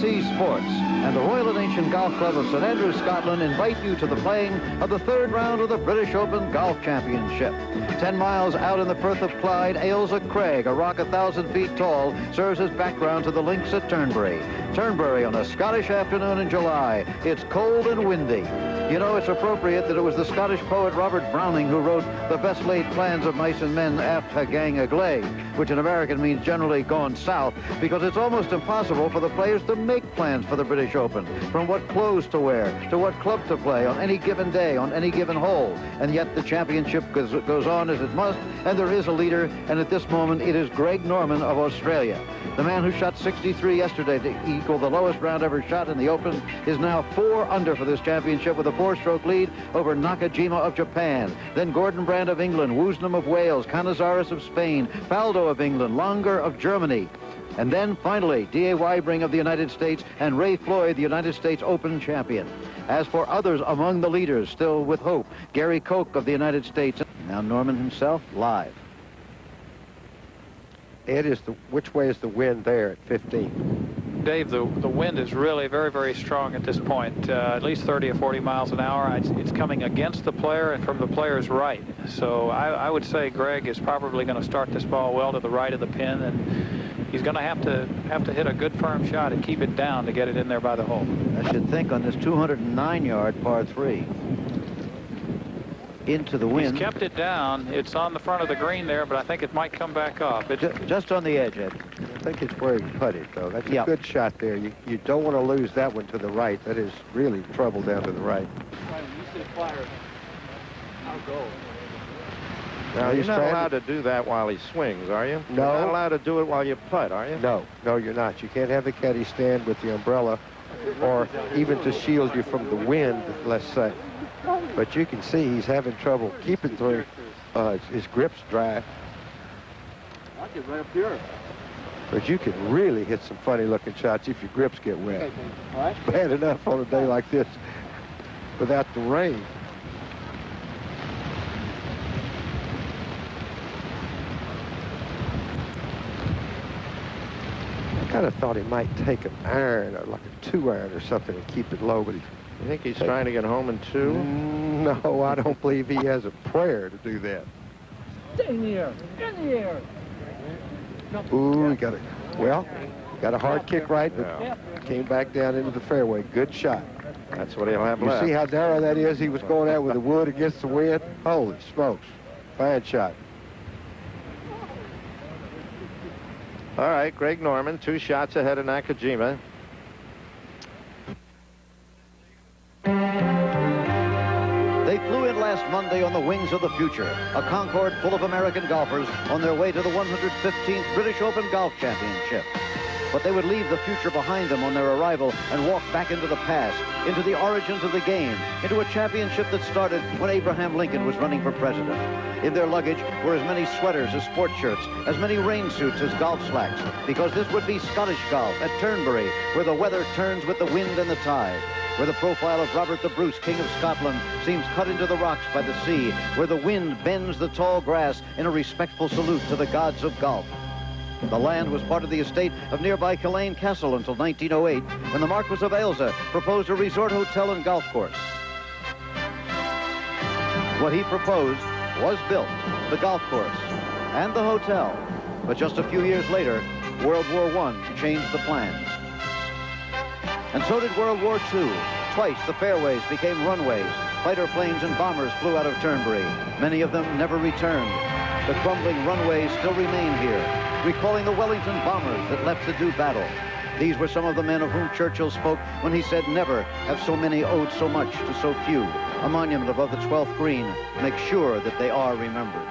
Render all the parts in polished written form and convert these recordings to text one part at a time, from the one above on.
ABC Sports and the Royal and Ancient Golf Club of St Andrews, Scotland invite you to the playing of the third round of the British Open Golf Championship. 10 miles out in the Firth of Clyde, Ailsa Crag, a rock 1,000 feet tall, serves as background to the links at Turnberry. Turnberry on a Scottish afternoon in July. It's cold and windy. You know, it's appropriate that it was the Scottish poet Robert Browning who wrote the best laid plans of mice and men after gang agley, which in American means generally gone south, because it's almost impossible for the players to make plans for the British Open, from what clothes to wear, to what club to play on any given day, on any given hole. And yet the championship goes on as it must, and there is a leader, and at this moment it is Greg Norman of Australia. The man who shot 63 yesterday to equal the lowest round ever shot in the Open is now 4 under for this championship with a 4-stroke lead over Nakajima of Japan. Then Gordon Brand of England, Woosnam of Wales, Canizares of Spain, Faldo of England, Longer of Germany. And then, finally, D.A. Weibring of the United States and Ray Floyd, the United States Open champion. As for others among the leaders, still with hope, Gary Koch of the United States. Now Norman himself, live. Ed, which way is the wind there at 15? Dave, the wind is really very, very strong at this point, at least 30 or 40 miles an hour. It's coming against the player and from the player's right. So I would say Greg is probably going to start this ball well to the right of the pin, and he's going to have to hit a good firm shot and keep it down to get it in there by the hole. I should think on this 209-yard par 3. Into the wind. He's kept it down. It's on the front of the green there, but I think it might come back up. Just on the edge, Ed. I think it's where he putted, though. That's a good shot there. You don't want to lose that one to the right. That is really trouble down to the right. I'll go. Now, you're not allowed to do that while he swings, are you? No. You're not allowed to do it while you putt, are you? No, you're not. You can't have the caddy stand with the umbrella or even to shield you from the wind, let's say. But you can see he's having trouble keeping through. His grip's dry. I'll get right up here. But you can really hit some funny-looking shots if your grips get wet. All right. It's bad enough on a day like this without the rain. I kind of thought he might take an iron, or like a 2-iron or something, and keep it low, but he... You think he's trying to get home in 2? No, I don't believe he has a prayer to do that. Stay in the air. In the air. Ooh, he got a hard kick right, but came back down into the fairway. Good shot. That's what he'll have You left. see how narrow that is? He was going out with the wood against the wind. Holy smokes. Fine shot. All right, Greg Norman, 2 shots ahead of Nakajima. They flew in last Monday on the wings of the future, a Concorde full of American golfers on their way to the 115th British Open Golf Championship. But they would leave the future behind them on their arrival and walk back into the past, into the origins of the game, into a championship that started when Abraham Lincoln was running for president. In their luggage were as many sweaters as sport shirts, as many rain suits as golf slacks, because this would be Scottish golf at Turnberry, where the weather turns with the wind and the tide, where the profile of Robert the Bruce, King of Scotland, seems cut into the rocks by the sea, where the wind bends the tall grass in a respectful salute to the gods of golf. The land was part of the estate of nearby Killane Castle until 1908, when the Marquis of Ailsa proposed a resort hotel and golf course. What he proposed was built, the golf course and the hotel. But just a few years later, World War I changed the plans. And so did World War II. Twice the fairways became runways. Fighter planes and bombers flew out of Turnberry. Many of them never returned. The crumbling runways still remain here, recalling the Wellington bombers that left to do battle. These were some of the men of whom Churchill spoke when he said, "Never have so many owed so much to so few." A monument above the 12th green makes sure that they are remembered.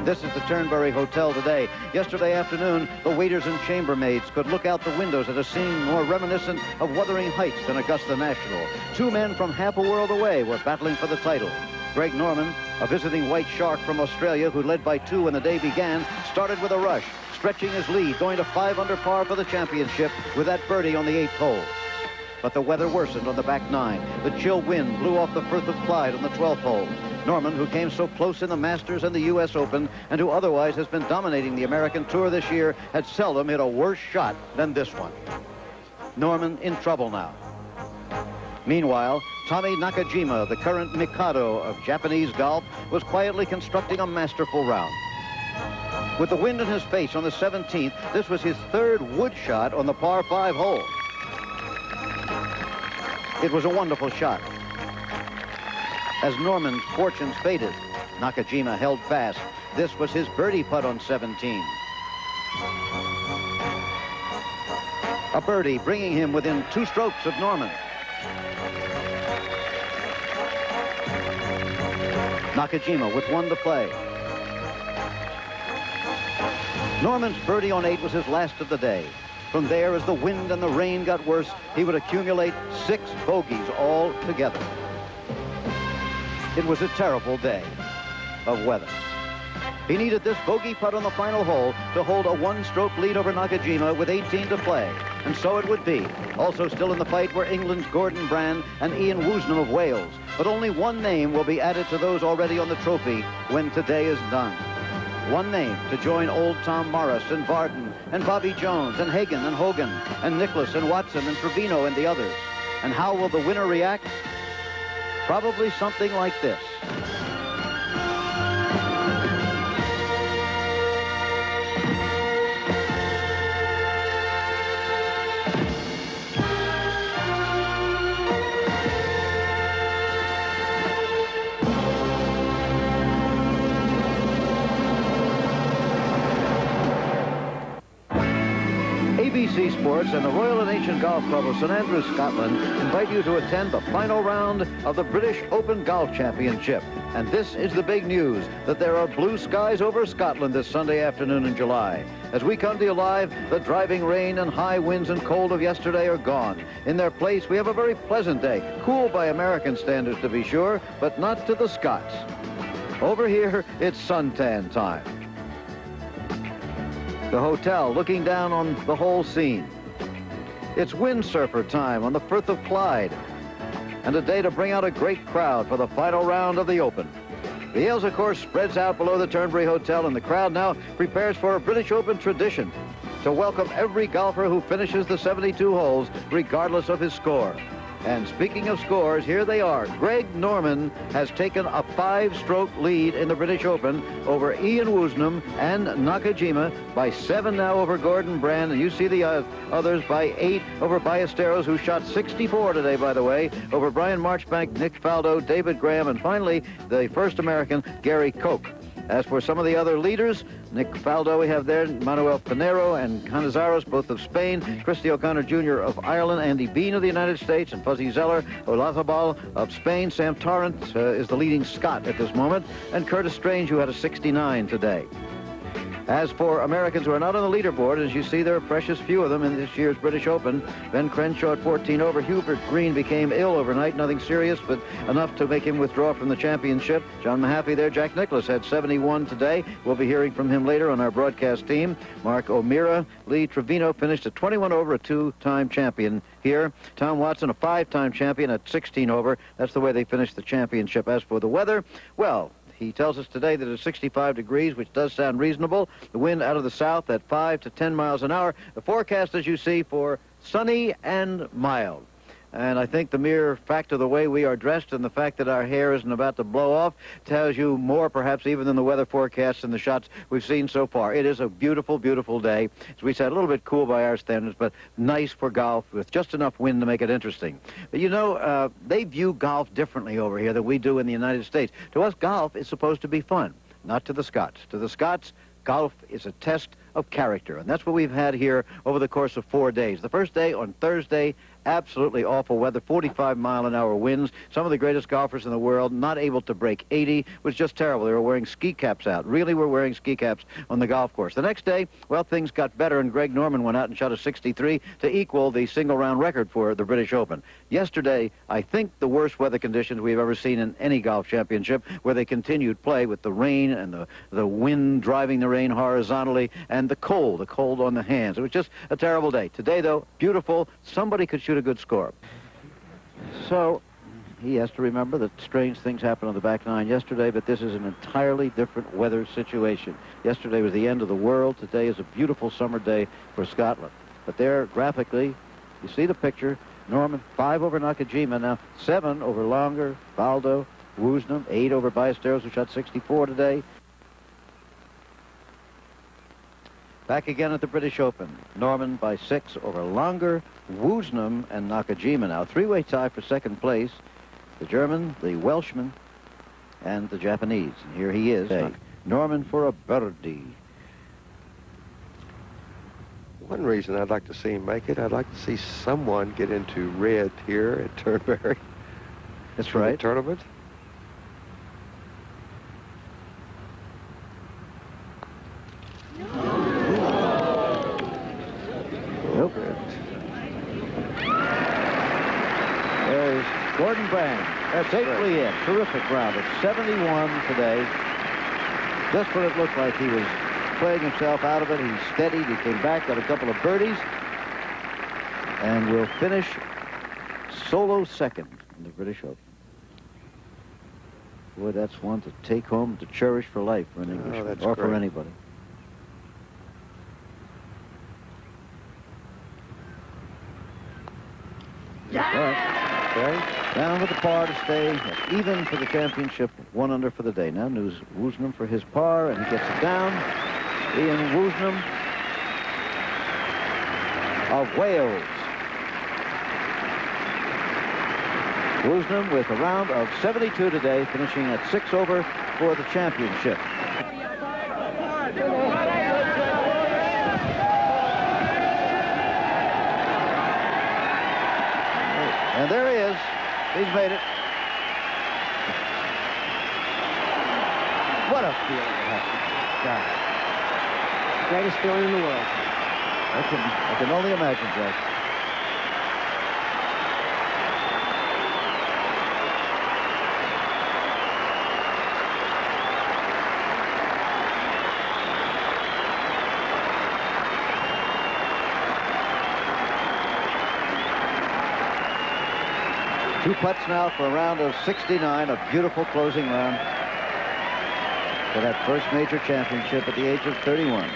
This is the Turnberry Hotel today. Yesterday afternoon, the waiters and chambermaids could look out the windows at a scene more reminiscent of Wuthering Heights than Augusta National. 2 men from half a world away were battling for the title. Greg Norman, a visiting white shark from Australia who led by 2 when the day began, started with a rush, stretching his lead, going to 5 under par for the championship with that birdie on the 8th hole. But the weather worsened on the back 9. The chill wind blew off the Firth of Clyde on the 12th hole. Norman, who came so close in the Masters and the U.S. Open, and who otherwise has been dominating the American Tour this year, had seldom hit a worse shot than this one. Norman in trouble now. Meanwhile, Tommy Nakajima, the current Mikado of Japanese golf, was quietly constructing a masterful round. With the wind in his face on the 17th, this was his third wood shot on the par 5 hole. It was a wonderful shot. As Norman's fortunes faded, Nakajima held fast. This was his birdie putt on 17. A birdie bringing him within 2 strokes of Norman. Nakajima with 1 to play. Norman's birdie on 8 was his last of the day. From there, as the wind and the rain got worse, he would accumulate 6 bogeys all together. It was a terrible day of weather. He needed this bogey putt on the final hole to hold a 1-stroke lead over Nakajima with 18 to play. And so it would be. Also still in the fight were England's Gordon Brand and Ian Woosnam of Wales. But only one name will be added to those already on the trophy when today is done. One name to join old Tom Morris and Varden and Bobby Jones and Hagen and Hogan and Nicklaus and Watson and Trevino and the others. And how will the winner react? Probably something like this. ABC Sports and the Royal and Ancient Golf Club of St Andrews, Scotland invite you to attend the final round of the British Open Golf Championship. And this is the big news, that there are blue skies over Scotland this Sunday afternoon in July. As we come to you live, the driving rain and high winds and cold of yesterday are gone. In their place, we have a very pleasant day, cool by American standards to be sure, but not to the Scots. Over here, it's suntan time. The hotel looking down on the whole scene. It's windsurfer time on the Firth of Clyde, and a day to bring out a great crowd for the final round of the Open. The Ailsa course spreads out below the Turnberry Hotel, and the crowd now prepares for a British Open tradition to welcome every golfer who finishes the 72 holes, regardless of his score. And speaking of scores, here they are. Greg Norman has taken a 5-stroke lead in the British Open over Ian Woosnam and Nakajima, by 7 now over Gordon Brand, and you see the others by 8 over Ballesteros, who shot 64 today, by the way, over Brian Marchbank, Nick Faldo, David Graham, and finally the first American, Gary Koch. As for some of the other leaders, Nick Faldo we have there, Manuel Pinero and Canizares, both of Spain, Christy O'Connor Jr. of Ireland, Andy Bean of the United States, and Fuzzy Zeller, Olazabal of Spain. Sam Torrent is the leading Scot at this moment, and Curtis Strange, who had a 69 today. As for Americans who are not on the leaderboard, as you see, there are precious few of them in this year's British Open. Ben Crenshaw at 14 over. Hubert Green became ill overnight. Nothing serious, but enough to make him withdraw from the championship. John Mahaffey there. Jack Nicklaus had 71 today. We'll be hearing from him later on our broadcast team. Mark O'Meara. Lee Trevino finished at 21 over, a 2-time champion here. Tom Watson, a 5-time champion at 16 over. That's the way they finished the championship. As for the weather, well, he tells us today that it's 65 degrees, which does sound reasonable. The wind out of the south at 5 to 10 miles an hour. The forecast, as you see, for sunny and mild. And I think the mere fact of the way we are dressed and the fact that our hair isn't about to blow off tells you more, perhaps, even than the weather forecasts and the shots we've seen so far. It is a beautiful, beautiful day. As we said, a little bit cool by our standards, but nice for golf with just enough wind to make it interesting. But, you know, they view golf differently over here than we do in the United States. To us, golf is supposed to be fun, not to the Scots. To the Scots, golf is a test of character, and that's what we've had here over the course of 4 days. The first day on Thursday, absolutely awful weather, 45-mile-an-hour winds. Some of the greatest golfers in the world not able to break 80. It was just terrible. They were wearing ski caps out. Really were wearing ski caps on the golf course. The next day, well, things got better, and Greg Norman went out and shot a 63 to equal the single-round record for the British Open. Yesterday, I think the worst weather conditions we've ever seen in any golf championship, where they continued play with the rain and the wind driving the rain horizontally, and the cold on the hands. It was just a terrible day. Today, though, beautiful. Somebody could shoot a good score. So he has to remember that strange things happened on the back nine yesterday, but this is an entirely different weather situation. Yesterday was the end of the world. Today is a beautiful summer day for Scotland. But there, graphically, You see the picture. Norman, 5 over Nakajima. Now, 7 over Longer, Baldo, Woosnam, 8 over Ballesteros, who shot 64 today. Back again at the British Open. Norman by 6 over Longer, Woosnam, and Nakajima. Now, 3-way tie for second place. The German, the Welshman, and the Japanese. And here he is. Norman for a birdie. One reason I'd like to see him make it, I'd like to see someone get into red here at Turnberry. That's right. The tournament. Nope. There's Gordon Brand. That's safely in. Terrific round. It's 71 today. Just what it looked like. He was playing himself out of it. He steadied. He came back, got a couple of birdies, and will finish solo second in the British Open. Boy, that's one to take home, to cherish for life for an Englishman, or for anybody. Okay. Down with the par to stay even for the championship, 1 under for the day. Now news Woosnam for his par, and he gets it down. Ian Woosnam of Wales. Woosnam with a round of 72 today, finishing at 6 over for the championship. And there he is. He's made it. What a feeling it has to be. God. Greatest feeling in the world. I can only imagine, Jack. Two putts now for a round of 69, a beautiful closing round for that first major championship at the age of 31.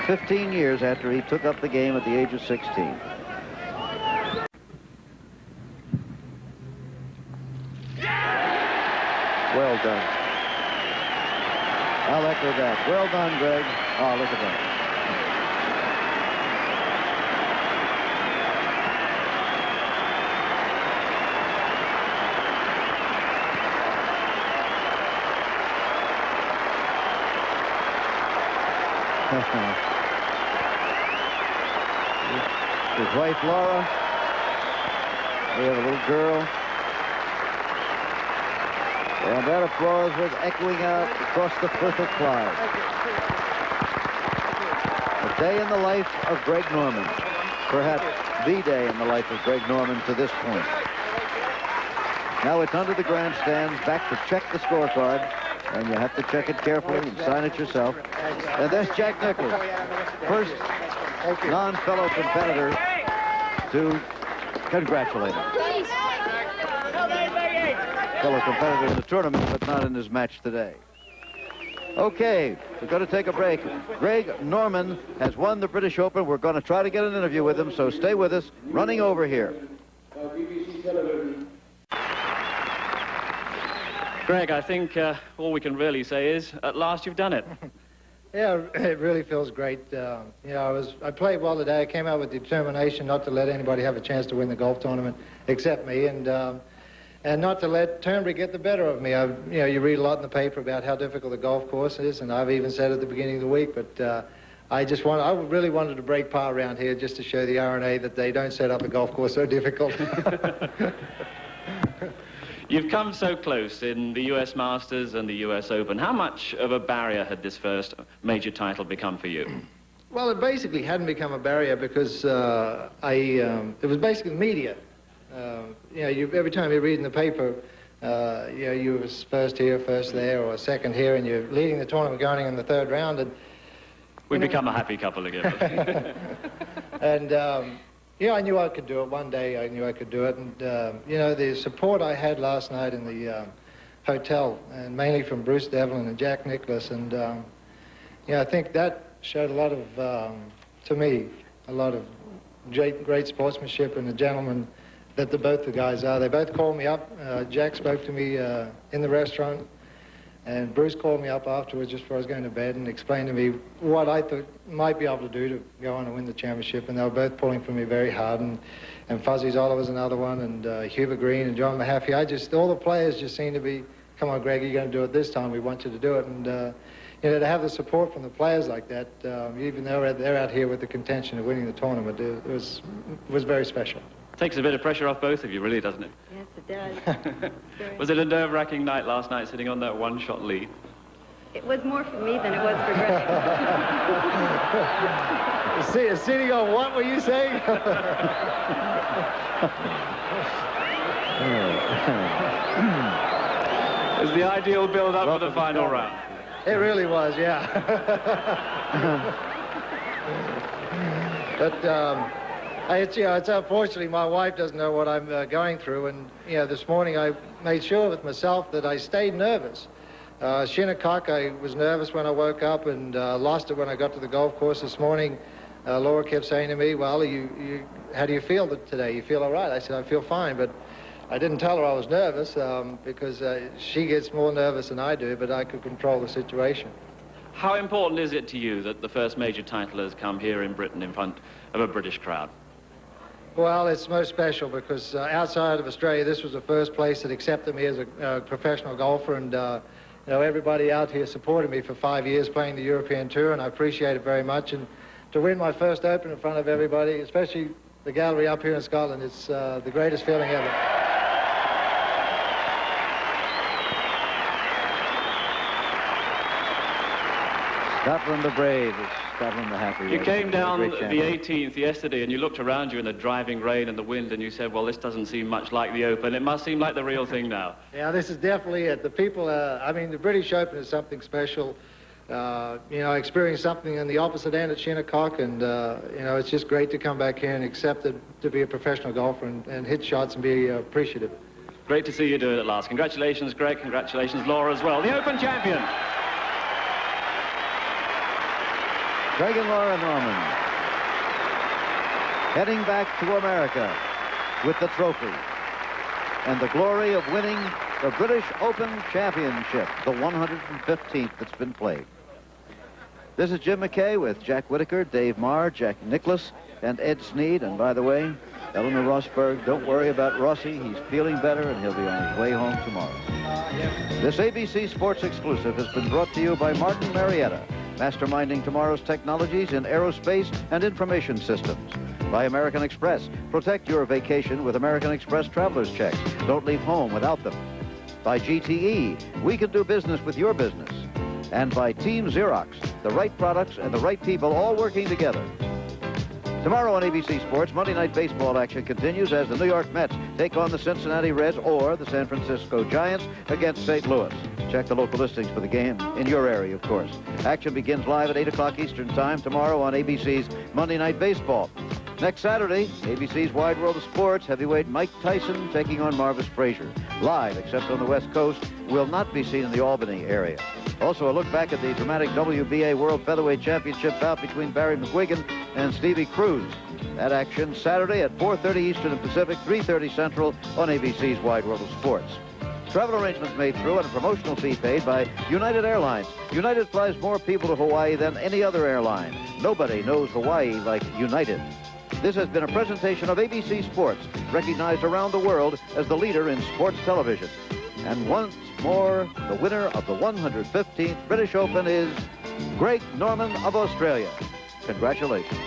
15 years after he took up the game at the age of 16. Well done. I'll echo that. Well done, Greg. Oh, look at that. His wife, Laura. We have a little girl. And that applause was echoing out across the Firth of Clyde. A day in the life of Greg Norman. Perhaps the day in the life of Greg Norman to this point. Now it's under the grandstands, back to check the scorecard. And you have to check it carefully and sign it yourself. And there's Jack Nicklaus, first non-fellow competitor to congratulate him. Fellow competitor in the tournament, but not in his match today. Okay, we're going to take a break. Greg Norman has won the British Open. We're going to try to get an interview with him, so stay with us. Running over here. Greg, I think all we can really say is, at last you've done it. Yeah, it really feels great. You know, I played well today. I came out with determination not to let anybody have a chance to win the golf tournament except me, and not to let Turnberry get the better of me. You know, you read a lot in the paper about how difficult the golf course is, and I've even said at the beginning of the week, but I really wanted to break par around here just to show the RNA that they don't set up a golf course so difficult. You've come so close in the US Masters and the US Open. How much of a barrier had this first major title become for you? Well, it basically hadn't become a barrier because it was basically media. You know, every time you read in the paper, you know, you was first here, first there, or second here, and you're leading the tournament going in the third round. And We've become a happy couple again. And yeah, I knew I could do it. One day I knew I could do it. And, you know, the support I had last night in the hotel, and mainly from Bruce Devlin and Jack Nicklaus, and, you know, I think that showed a lot of, to me, a lot of great sportsmanship and the gentlemen that both the guys are. They both called me up. Jack spoke to me in the restaurant, and Bruce called me up afterwards just before I was going to bed and explained to me what I thought might be able to do to go on and win the championship, and they were both pulling for me very hard, and Fuzzy's Oliver's another one, and Hubert Green and John Mahaffey. All the players just seemed to be, come on, Greg, you're going to do it this time. We want you to do it. And, you know, to have the support from the players like that, even though they're out here with the contention of winning the tournament, it was very special. Takes a bit of pressure off both of you, really, doesn't it? Yes, it does. Was it a nerve-wracking night last night, sitting on that one-shot lead? It was more for me than it was for Greg. Sitting on what were you saying? It was the ideal build-up for the final round. It really was, yeah. But it's unfortunately my wife doesn't know what I'm going through, and this morning I made sure with myself that I stayed nervous. Shinnecock, I was nervous when I woke up and lost it when I got to the golf course this morning. Laura kept saying to me, well, how do you feel today? You feel all right? I said, I feel fine, but I didn't tell her I was nervous because she gets more nervous than I do, but I could control the situation. How important is it to you that the first major title has come here in Britain in front of a British crowd? Well, it's most special because outside of Australia, this was the first place that accepted me as a professional golfer, and everybody out here supported me for 5 years playing the European Tour, and I appreciate it very much. And to win my first Open in front of everybody, especially the gallery up here in Scotland, it's the greatest feeling ever. Scotland the brave, Scotland the happy. You came down the 18th yesterday and you looked around you in the driving rain and the wind and you said, well, this doesn't seem much like the Open. It must seem like the real thing now. Yeah, this is definitely it. The people, the British Open is something special. I experienced something on the opposite end at Shinnecock, and, it's just great to come back here and accept it, to be a professional golfer and hit shots and be appreciative. Great to see you do it at last. Congratulations, Greg. Congratulations, Laura, as well. The Open champion. Greg and Laura Norman heading back to America with the trophy and the glory of winning the British Open Championship, the 115th that's been played. This is Jim McKay with Jack Whitaker, Dave Marr, Jack Nicklaus, and Ed Sneed. And by the way, Eleanor Rosberg, don't worry about Rossi. He's feeling better, and he'll be on his way home tomorrow. This ABC Sports exclusive has been brought to you by Martin Marietta, masterminding tomorrow's technologies in aerospace and information systems. By American Express, protect your vacation with American Express traveler's checks. Don't leave home without them. By GTE, we can do business with your business. And by Team Xerox, the right products and the right people all working together. Tomorrow on ABC Sports, Monday Night Baseball action continues as the New York Mets take on the Cincinnati Reds or the San Francisco Giants against St. Louis. Check the local listings for the game in your area, of course. Action begins live at 8 o'clock Eastern Time tomorrow on ABC's Monday Night Baseball. Next Saturday, ABC's Wide World of Sports, heavyweight Mike Tyson taking on Marvis Frazier. Live, except on the West Coast, will not be seen in the Albany area. Also, a look back at the dramatic WBA World Featherweight Championship bout between Barry McGuigan and Stevie Cruz. That action Saturday at 4:30 Eastern and Pacific, 3:30 Central on ABC's Wide World of Sports. Travel arrangements made through and a promotional fee paid by United Airlines. United flies more people to Hawaii than any other airline. Nobody knows Hawaii like United. This has been a presentation of ABC Sports, recognized around the world as the leader in sports television. And once more, the winner of the 115th British Open is Greg Norman of Australia. Congratulations.